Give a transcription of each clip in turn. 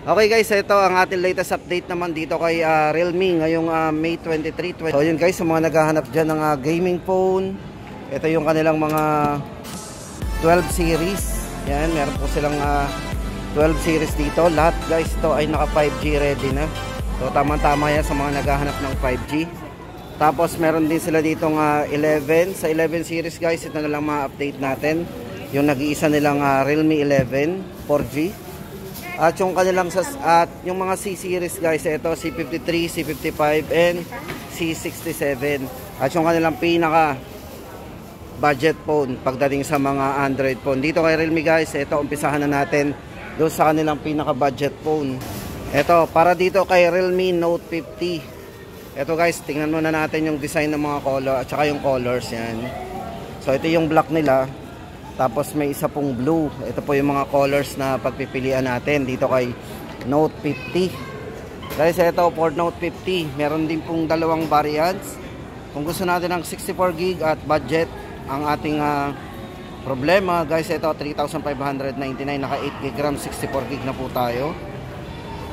Okay guys, ito ang ating latest update naman dito kay Realme ngayong May 23. So yun guys, sa mga naghahanap dyan ng gaming phone, ito yung kanilang mga 12 series. Yan, meron po silang 12 series dito. Lahat guys, ito ay naka 5G ready na. So tama-tama yan sa mga naghahanap ng 5G. Tapos meron din sila ditong 11. Sa 11 series guys, ito na lang ma-update natin. Yung nag-iisa nilang Realme 11 4G. At yung kanilang yung mga C series guys, ito C53, C55 and C67. At yung kanilang pinaka budget phone pagdating sa mga Android phone. Dito kay Realme guys, ito umpisahan na natin doon sa kanilang pinaka budget phone. Ito para dito kay Realme Note 50. Ito guys, tingnan muna natin yung design ng mga color at saka yung colors yan. So ito yung black nila. Tapos may isa pong blue. Ito po yung mga colors na pagpipilian natin dito kay Note 50. Guys, ito for Note 50, meron din pong dalawang variants. Kung gusto natin ng 64GB at budget, ang ating problema, guys, ito 3,599, naka 8GB RAM, 64GB na po tayo.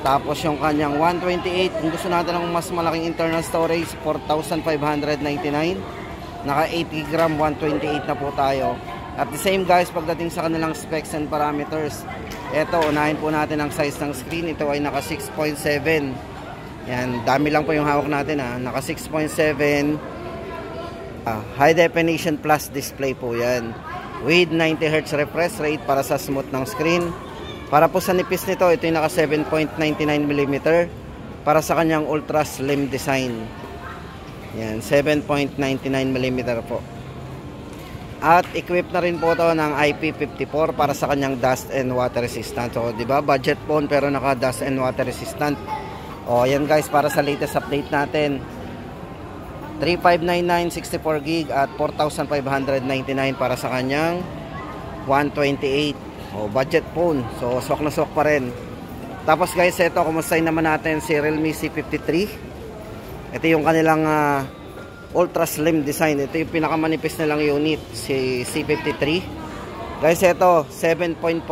Tapos yung kanyang 128, kung gusto natin ng mas malaking internal storage, 4,599, naka 8GB RAM, 128 na po tayo. At the same guys, pagdating sa kanilang specs and parameters, ito, unahin po natin ang size ng screen. Ito ay naka 6.7. Yan, dami lang po yung hawak natin naka 6.7 high definition plus display po yan. With 90Hz refresh rate para sa smooth ng screen. Para po sa nipis nito, ito yung naka 7.99mm para sa kanyang ultra slim design. Yan, 7.99mm po. At equipped na rin po ito ng IP54 para sa kanyang dust and water resistant. So, di ba? Budget phone pero naka dust and water resistant. O, yan guys, para sa latest update natin. 3,599 64GB at 4,599 para sa kanyang 128. O, budget phone. So, swak na swak pa rin. Tapos guys, ito, kumustahin naman natin si Realme C53. Ito yung kanilang ultra slim design. Ito yung pinakamanipis nilang unit, si C53. Guys, ito 7.49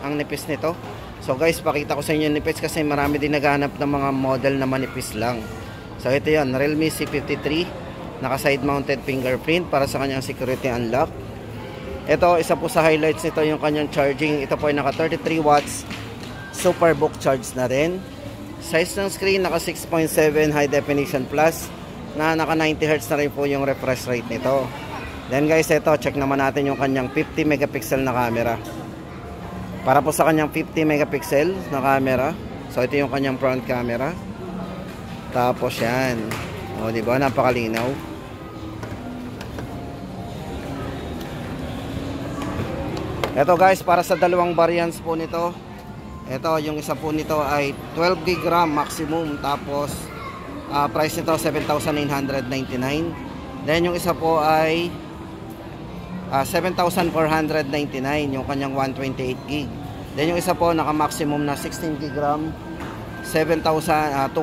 ang nipis nito. So guys, pakita ko sa inyo yung nipis kasi marami din naghahanap ng mga model na manipis lang. So ito yan, Realme C53, naka side mounted fingerprint para sa kanyang security unlock. Ito, isa po sa highlights nito yung kanyang charging. Ito po ay naka 33 watts Superbook charge na rin. Size ng screen naka 6.7 high definition plus na naka 90Hz na rin po yung refresh rate nito. Then guys, ito, check naman natin yung kanyang 50 megapixel na camera. Para po sa kanyang 50 megapixel na camera. So ito yung kanyang front camera. Tapos yan. O diba, napakalinaw. Ito guys, para sa dalawang variants po nito. Ito, yung isa po nito ay 12GB RAM maximum. Tapos price nito 7,999. Then yung isa po ay 7,499 yung kanyang 128GB. Then yung isa po naka maximum na 16GB RAM, 7,256,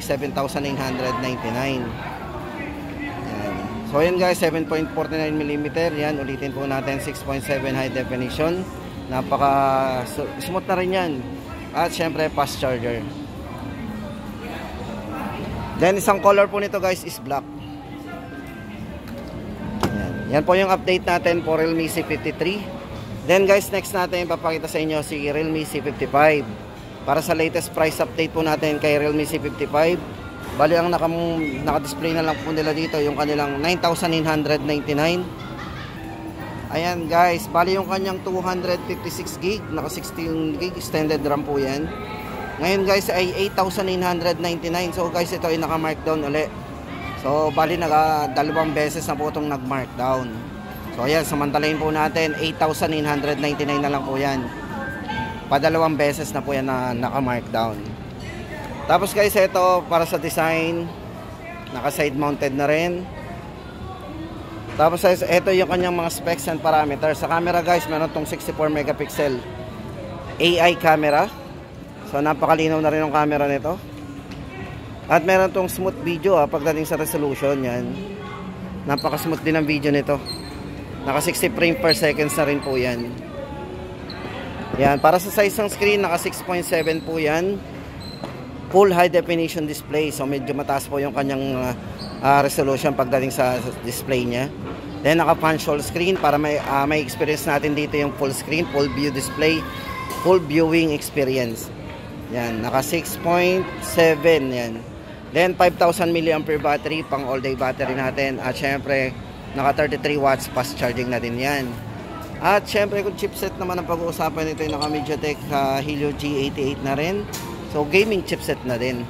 7,999. So yan guys, 7.49mm. Yan, ulitin po natin, 6.7 high definition. Napaka smooth na rin yan. At syempre fast charger. Then isang color po nito guys is black. Yan po yung update natin for Realme C53. Then guys, next natin papakita sa inyo si Realme C55. Para sa latest price update po natin kay Realme C55. Bali ang naka-display na lang po nila dito yung kanilang 9,999. Ayan guys, bali yung kanyang 256GB, naka 16GB extended RAM po yan. Ngayon guys ay 8,999. So guys, ito ay naka-markdown ulit. So bali dalawang beses na po itong nag-markdown. So ayan, samantalahin po natin 8,999 na lang po yan. Padalawang beses na po yan na naka-markdown. Tapos guys, ito para sa design, naka side mounted na rin. Tapos guys, ito yung kanyang mga specs and parameters. Sa camera guys, meron tong 64 megapixel AI camera. So napakalinaw na rin ang camera nito. At meron tong smooth video pagdating sa resolution yan. Napaka-smooth din ang video nito. Naka 60 frames per second na rin po yan. Yan, para sa size ng screen, naka 6.7 po yan. Full high definition display. So medyo mataas po yung kanyang resolution pagdating sa display niya. Then naka punch hole screen para may experience natin dito yung full screen, full view display, full viewing experience. Yan, naka 6.7 yan. Then 5,000 mAh battery, pang all day battery natin. At syempre, naka 33 watts fast charging na din yan. At syempre kung chipset naman ang pag-uusapan nito, yung naka MediaTek Helio G88 na rin. So gaming chipset na din.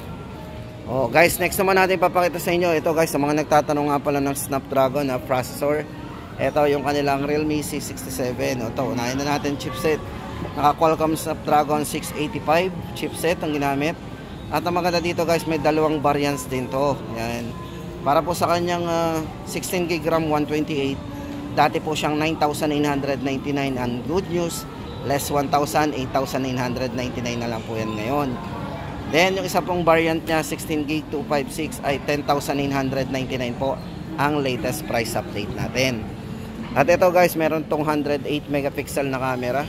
Oh guys, next naman natin papakita sa inyo. Ito guys, sa mga nagtatanong nga pala ng Snapdragon na processor, ito yung kanilang Realme C67. Ito, unahin na natin chipset. Naka Qualcomm Snapdragon 685 chipset ang ginamit. At ang maganda dito guys, may dalawang variants din to. Yan. Para po sa kanyang 16GB RAM 128, dati po siyang 9,999. Ang good news, less 1,000, 8,999 na lang po yan ngayon. Then yung isa pong variant niya, 16GB 256, ay 10,999 po ang latest price update natin. At ito guys, meron tong 108 megapixel na camera.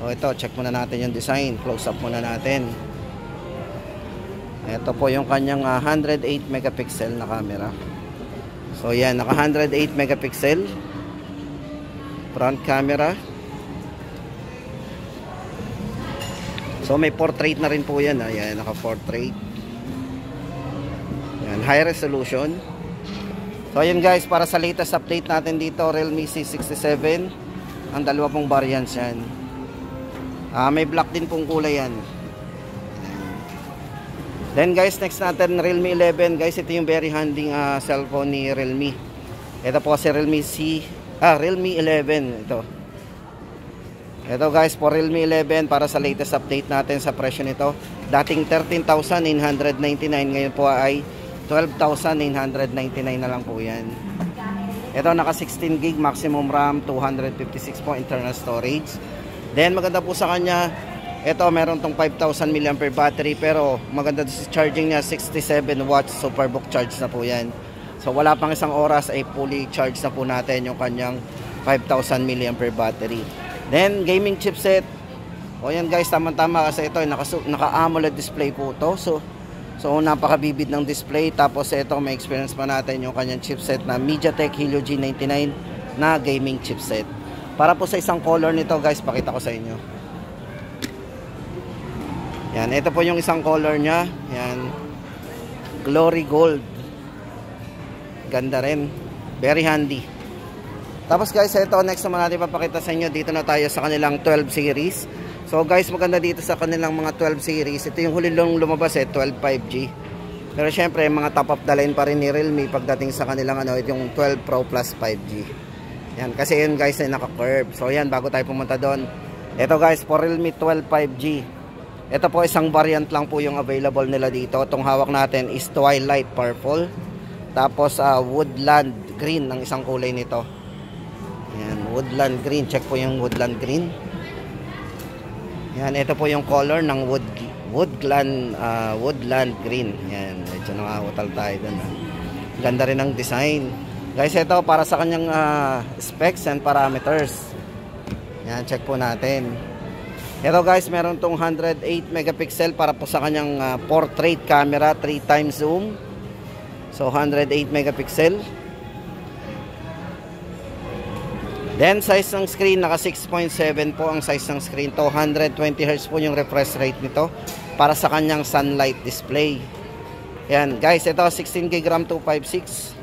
O ito, check muna natin yung design. Close up muna natin. Ito po yung kanyang 108 megapixel na camera. So yan, naka 108 megapixel front camera. So may portrait na rin po yan. Ayan, naka portrait. Yan, high resolution. So ayan guys, para sa latest update natin dito, Realme C67, ang dalawa pong variants yan. May black din pong kulay yan. Then guys, next natin Realme 11. Guys, ito yung very handy cellphone ni Realme. Ito po si Realme Realme 11 ito. Ito guys, for Realme 11, para sa latest update natin sa presyo nito, dating 13,999, ngayon po ay 12,999 na lang po yan. Ito naka 16GB maximum RAM, 256 po internal storage. Then maganda po sa kanya, ito meron tong 5,000 mAh battery, pero maganda sa charging niya, 67 watts superbook charge na po yan. So wala pang isang oras ay fully charged na po natin yung kanyang 5,000 mAh battery. Then gaming chipset, o yan guys, tama-tama kasi ito naka-AMOLED display po to. So napakabibid ng display. Tapos ito, may experience pa natin yung kanyang chipset na MediaTek Helio G99 na gaming chipset. Para po sa isang color nito guys, pakita ko sa inyo. Yan, ito po yung isang color nya. Yan, Glory Gold. Ganda rin, very handy. Tapos guys, ito next naman natin papakita sa inyo. Dito na tayo sa kanilang 12 series. So guys, maganda dito sa kanilang mga 12 series, ito yung huli lang lumabas 12 5G. Pero syempre, mga top of the line pa rin ni Realme pagdating sa kanilang yung 12 Pro Plus 5G. Yan, kasi yun guys ay naka-curve. So yan, bago tayo pumunta doon, ito guys, for Realme 12 5G, ito po isang variant lang po yung available nila dito. Itong hawak natin is Twilight Purple. Tapos Woodland Green ang isang kulay nito. Yan, Woodland Green. Check po yung Woodland Green. Yan, ito po yung color ng Woodland Green. Yan, medyo nakautal tayo dun. Ganda rin ang design. Guys, ito para sa kanyang specs and parameters. Yan, check po natin. Ito guys, meron tong 108 megapixel para po sa kanyang portrait camera, 3x zoom. So 108 megapixel. Then size ng screen, naka 6.7 po ang size ng screen to. 120Hz po yung refresh rate nito para sa kanyang sunlight display. Yan guys, ito 16GB RAM 256.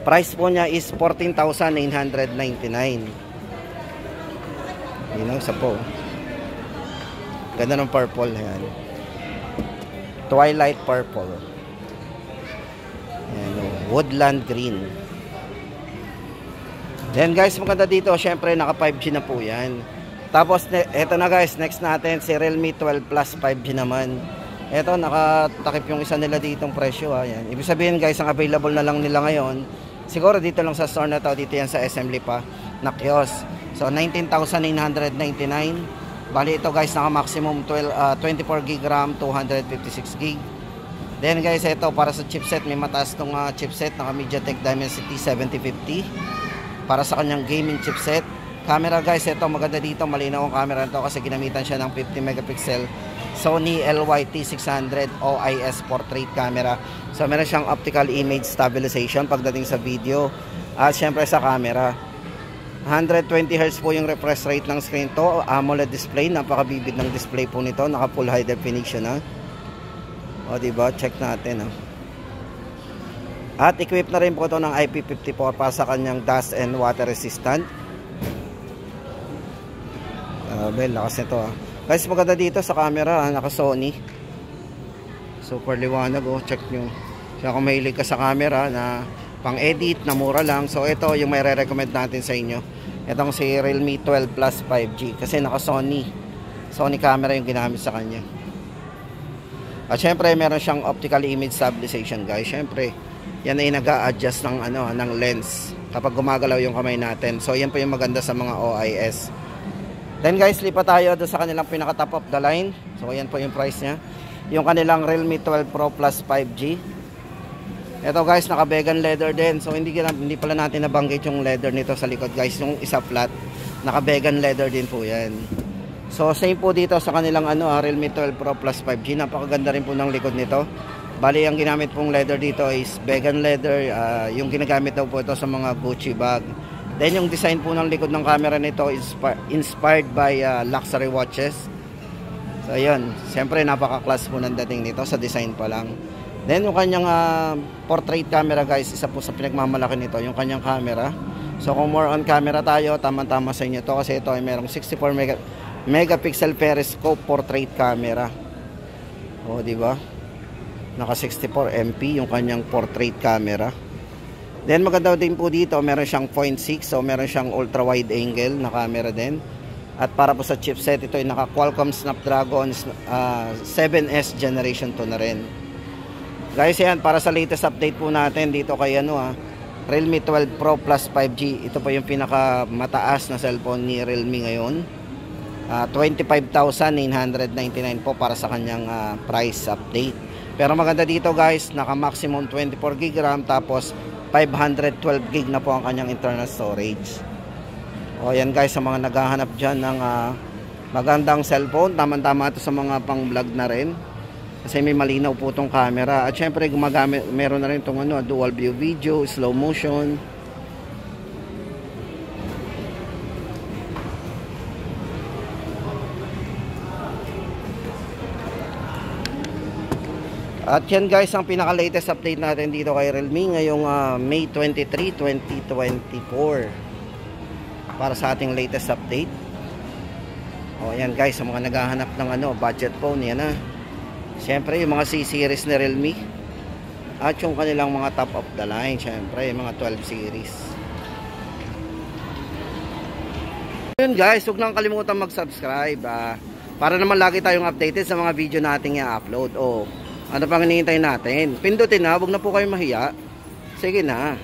Price po niya is 14,999. Yun ang isa po. Ganda ng purple. Yan, Twilight Purple. Yan, Woodland Green. Then guys, maganda dito, syempre naka 5G na po yan. Tapos eto na guys, next natin si Realme 12 Plus 5G naman. Eto, nakatakip yung isa nila ditong presyo. Yan. Ibig sabihin guys, ang available na lang nila ngayon, siguro dito lang sa store na to, dito yan sa assembly pa na kiosk. So 19,999. Bali ito guys, naka maximum 24GB RAM, 256GB. Then guys, ito para sa chipset, may mataas tong chipset, naka MediaTek Dimensity 7050 para sa kanyang gaming chipset. Camera guys, ito maganda dito, malinaw ang camera nito kasi ginamitan siya ng 50 megapixel Sony LYT600 OIS portrait camera. So meron siyang optical image stabilization pagdating sa video at syempre sa camera. 120Hz po yung refresh rate ng screen to, AMOLED display, napakabibid ng display po nito, naka full high definition ha. O diba, check natin ha. At equip na rin po ito ng IP54 para sa kanyang dust and water resistant. Lakas nito ha. Guys, maganda dito sa camera ha, naka Sony. Super liwanag oh, check nyo. So kung mahilig ka sa camera na pang edit na mura lang, so ito yung may re-recommend natin sa inyo. Itong si Realme 12 Plus 5G kasi naka Sony camera yung ginamit sa kanya. At syempre meron siyang optical image stabilization guys. Syempre yan ay nag-a-adjust ng ng lens kapag gumagalaw yung kamay natin. So yan po yung maganda sa mga OIS. Then guys, lipat tayo doon sa kanilang pinaka top of the line. So yan po yung price niya. Yung kanilang Realme 12 Pro Plus 5G. Ito guys, naka vegan leather din. So hindi pala natin nabanggit yung leather nito sa likod guys. Yung isa flat, naka vegan leather din po yan. So same po dito sa kanilang Realme 12 Pro Plus 5G. Napakaganda rin po ng likod nito. Bali, ang ginamit pong leather dito is vegan leather. Yung ginagamit daw po ito sa mga Gucci bag. Then yung design po ng likod ng camera nito is inspired by luxury watches. So yun, siyempre napaka-class po ng dating nito sa design pa lang. Then yung kanyang portrait camera guys, isa po sa pinagmamalaki nito, yung kanyang camera. So kung more on camera tayo, tama-tama sa inyo to kasi ito ay merong 64 megapixel periscope portrait camera. O, di ba? Naka 64 MP yung kanyang portrait camera. Then maganda din po dito, meron siyang 0.6, so meron siyang ultra wide angle na camera din. At para po sa chipset, ito ay naka Qualcomm Snapdragon 7S Generation 2 na rin. Guys, yan para sa latest update po natin dito kay Realme 12 Pro Plus 5G. Ito po yung pinaka mataas na cellphone ni Realme ngayon. 25,999 po para sa kanyang price update. Pero maganda dito guys, naka maximum 24GB RAM tapos 512GB na po ang kanyang internal storage. O yan guys, sa mga naghahanap dyan ng magandang cellphone, tama-tama ito sa mga pang vlog na rin. Kasi may malinaw po itong camera. At syempre gumagamit, meron na rin itong dual view video, slow motion. At yan guys, ang pinaka-latest update natin dito kay Realme ngayong May 23, 2024 para sa ating latest update. O yan guys, sa mga naghahanap ng budget phone, yan siyempre yung mga C-series ni Realme at yung kanilang mga top of the line, siyempre yung mga 12 series. Yun guys, huwag nang kalimutan mag-subscribe para naman lagi tayong updated sa mga video nating i-upload. Ano pang hinihintay natin? Pindutin na, huwag na po kayo mahiya. Sige na.